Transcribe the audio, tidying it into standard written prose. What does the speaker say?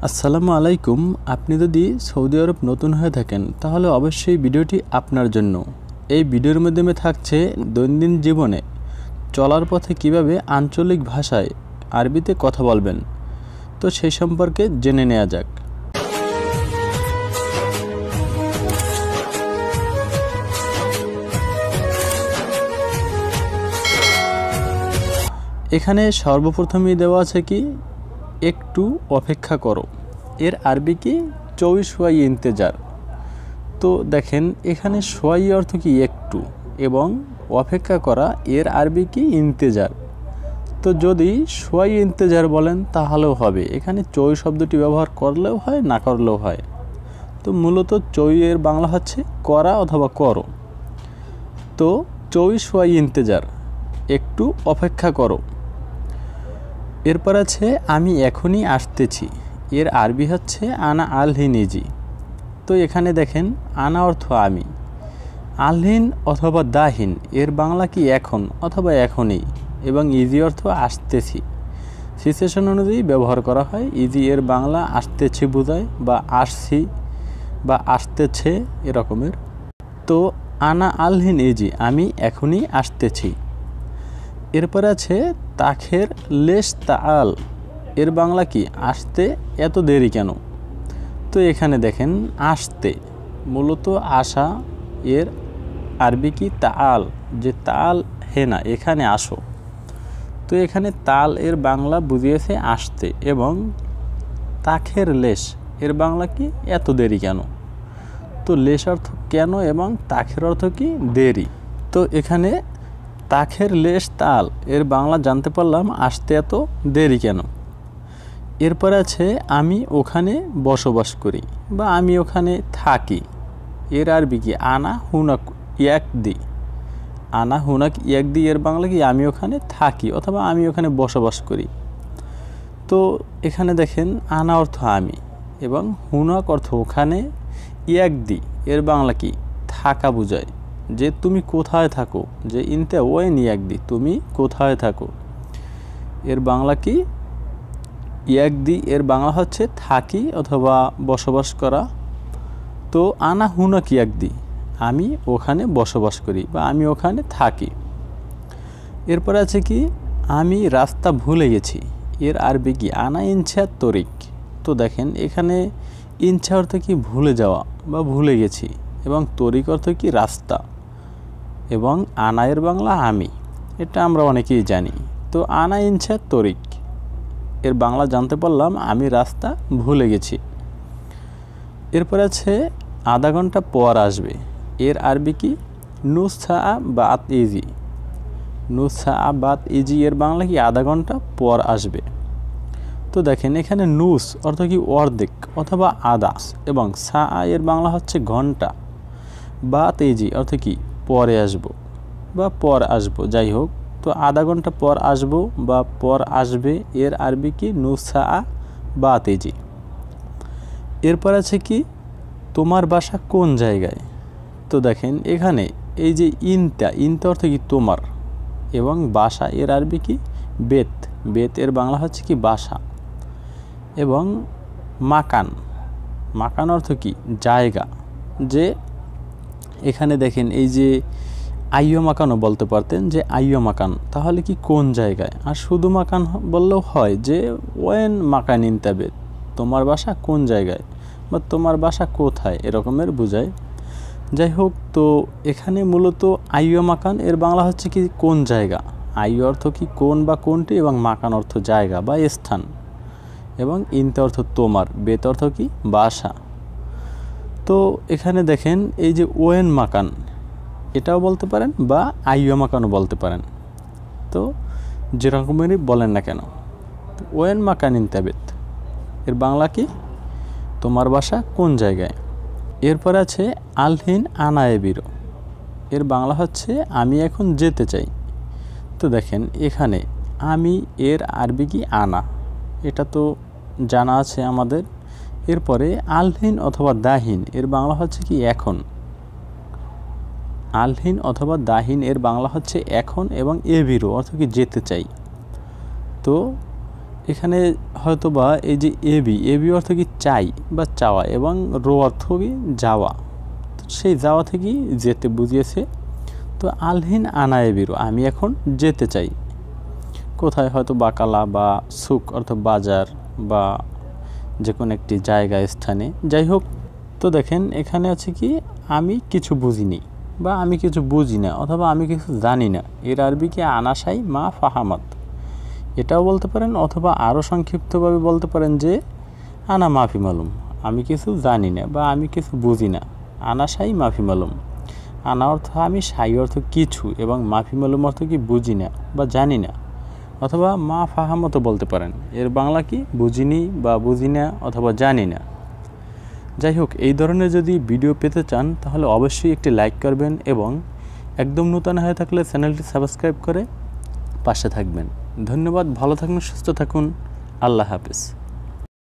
আসসালামু আলাইকুম। আপনি যদি সৌদি আরব নতুন হয়ে থাকেন তাহলে অবশ্যই ভিডিওটি আপনার জন্য। এই ভিডিওর মাধ্যমে থাকছে দৈনন্দিন জীবনে চলার পথে কিভাবে আঞ্চলিক ভাষায় আরবিতে কথা বলবেন, তো সেই সম্পর্কে জেনে নেওয়া যাক। এখানে সর্বপ্রথমেই দেওয়া আছে কি একটু অপেক্ষা করো, এর আরবি কি চৌই ইন্তেজার। তো দেখেন এখানে সোয়াই অর্থ কি একটু এবং অপেক্ষা করা এর আরবি কি ইন্তেজার। তো যদি সোয়াই ইন্তেজার বলেন তাহলেও হবে, এখানে চৌ শব্দটি ব্যবহার করলেও হয় না করলেও হয়। তো মূলত চৌ এর বাংলা হচ্ছে করা অথবা করো। তো সোয়াই ইন্তেজার, একটু অপেক্ষা করো। এরপর আছে আমি এখনই আসতেছি, এর আরবি হচ্ছে আনা আলহিন ইজি। তো এখানে দেখেন আনা অর্থ আমি, আলহিন অথবা দাহিন এর বাংলা কি এখন অথবা এখনই, এবং ইজি অর্থ আসতেছি। সিচুয়েশন অনুযায়ী ব্যবহার করা হয়। ইজি এর বাংলা আসতেছি বোঝায়, বা আসছি বা আসতেছে এরকমের। তো আনা আলহিন ইজি, আমি এখনই আসতেছি। এরপর আছে তাখের লেশ তাআল, এর বাংলা কি আসতে এত দেরি কেন। তো এখানে দেখেন আসতে মূলত আসা, এর আরবি কি তাআল, যে তাল হে না এখানে আসো। তো এখানে তাল এর বাংলা বুঝিয়েছে আসতে, এবং তাখের লেশ এর বাংলা কি এত দেরি কেন। তো লেশ অর্থ কেন এবং তাখের অর্থ কি দেরি। তো এখানে তাখের লেশ তাল এর বাংলা জানতে পারলাম আসতে এত দেরি কেন। এরপর আছে আমি ওখানে বসবাস করি বা আমি ওখানে থাকি, এর আরবি কি আনা হুনাক ইয়াকদি। আনা হুনাক ইয়াকদি এর বাংলা কি আমি ওখানে থাকি অথবা আমি ওখানে বসবাস করি। তো এখানে দেখেন আনা অর্থ আমি এবং হুনাক অর্থ ওখানে, ইয়াকদি এর বাংলা কি থাকা বোঝায়, যে তুমি কোথায় থাকো, যে ইনতে ওয়েন ইয়াকদি তুমি কোথায় থাকো। এর বাংলা কি ইয়াকদি এর বাংলা হচ্ছে থাকি অথবা বসবাস করা। তো আনা হুনাক ইয়াকদি আমি ওখানে বসবাস করি বা আমি ওখানে থাকি। এরপর আছে কি আমি রাস্তা ভুলে গেছি, এর আরবি কি আনা ইনছা তরিক। তো দেখেন এখানে ইনছা অর্থ কি ভুলে যাওয়া বা ভুলে গেছি, এবং তরিক অর্থ কি রাস্তা, এবং আনা এর বাংলা আমি, এটা আমরা অনেকেই জানি। তো আনা ইনছা তরিক এর বাংলা জানতে পারলাম আমি রাস্তা ভুলে গেছি। এরপর আছে আধা ঘন্টা পর আসবে, এর আরবি কি নুসা বাত ইজি। নুসা বাত ইজি এর বাংলা কি আধা ঘন্টা পর আসবে। তো দেখেন এখানে নুস অর্থ কি অর্ধেক অথবা আধা, এবং সা এর বাংলা হচ্ছে ঘন্টা, বাত ইজি অর্থ কি পরে আসবো বা পর আসবো, যাই হোক। তো আধা ঘন্টা পর আসবো বা পর আসবে এর আরবি কি নুসা বাত ইজি। এরপর আছে কি তোমার বাসা কোন জায়গায়। তো দেখেন এখানে এই যে ইনতা, ইনতা অর্থ কি তোমার, এবং বাসা এর আরবি কি বেত, বেত এর বাংলা হচ্ছে কি বাসা, এবং মাকান, মাকান অর্থ কি জায়গা। যে এখানে দেখেন এই যে আইয় মাকানও বলতে পারতেন, যে আইয় মাকান তাহলে কি কোন জায়গায়, আর শুধু মাকান বললেও হয়, যে ওয়েন মাকান ইনতাবে তোমার বাসা কোন জায়গায় বা তোমার বাসা কোথায় এরকমের বোঝায়। যাই হোক, তো এখানে মূলত আইয় মাকান এর বাংলা হচ্ছে কি কোন জায়গা। আইয় অর্থ কি কোন বা কোনটি, এবং মাকান অর্থ জায়গা বা স্থান, এবং ইনতে অর্থ তোমার, বেত অর্থ কি বাসা। তো এখানে দেখেন এই যে ওয়েন মাকান এটাও বলতে পারেন বা আইয় মাকানও বলতে পারেন, তো যেরকমেরই বলেন না কেন। ওয়েন মাকান ইনতাবেত এর বাংলা কি তোমার বাসা কোন জায়গায়। এরপর আছে আলহিন আনা এবিরো, এর বাংলা হচ্ছে আমি এখন যেতে চাই। তো দেখেন এখানে আমি এর আরবি কি আনা, এটা তো জানা আছে আমাদের। এরপরে আলহিন অথবা দাহিন এর বাংলা হচ্ছে কি এখন, আলহিন অথবা দাহিন এর বাংলা হচ্ছে এখন, এবং এবিরো অর্থ কি যেতে চাই। তো এখানে হয়তো বা এই যে এবি, এবি অর্থ কি চাই বা চাওয়া, এবং রো অর্থ কি যাওয়া। তো সেই যাওয়া থেকেই যেতে বুঝিয়েছে। তো আলহিন আনা এবিরু, আমি এখন যেতে চাই। কোথায়? হয়তো বাকালা বা সুক অর্থ বাজার বা যে কোনো একটি জায়গা, স্থানে, যাই হোক। তো দেখেন এখানে আছে কি আমি কিছু বুঝিনি বা আমি কিছু বুঝি না অথবা আমি কিছু জানি না, এর আরবি কি আনাসাই মা ফাহামাত, এটাও বলতে পারেন। অথবা আরও সংক্ষিপ্তভাবে বলতে পারেন যে আনা মাফি মালুম, আমি কিছু জানি না বা আমি কিছু বুঝি না। আনাসাই মাফি মালুম, আনা অর্থ আমি, সাই অর্থ কিছু, এবং মাফি মালুম অর্থ কি বুঝি না বা জানি না। অথবা মা ফাহামতো বলতে পারেন, এর বাংলা কি বুঝিনি বা বুঝি না অথবা জানি না। যাই হোক, এই ধরনের যদি ভিডিও পেতে চান তাহলে অবশ্যই একটি লাইক করবেন, এবং একদম নতুন হয়ে থাকলে চ্যানেলটি সাবস্ক্রাইব করে পাশে থাকবেন। ধন্যবাদ, ভালো থাকুন, সুস্থ থাকুন, আল্লাহ হাফেজ।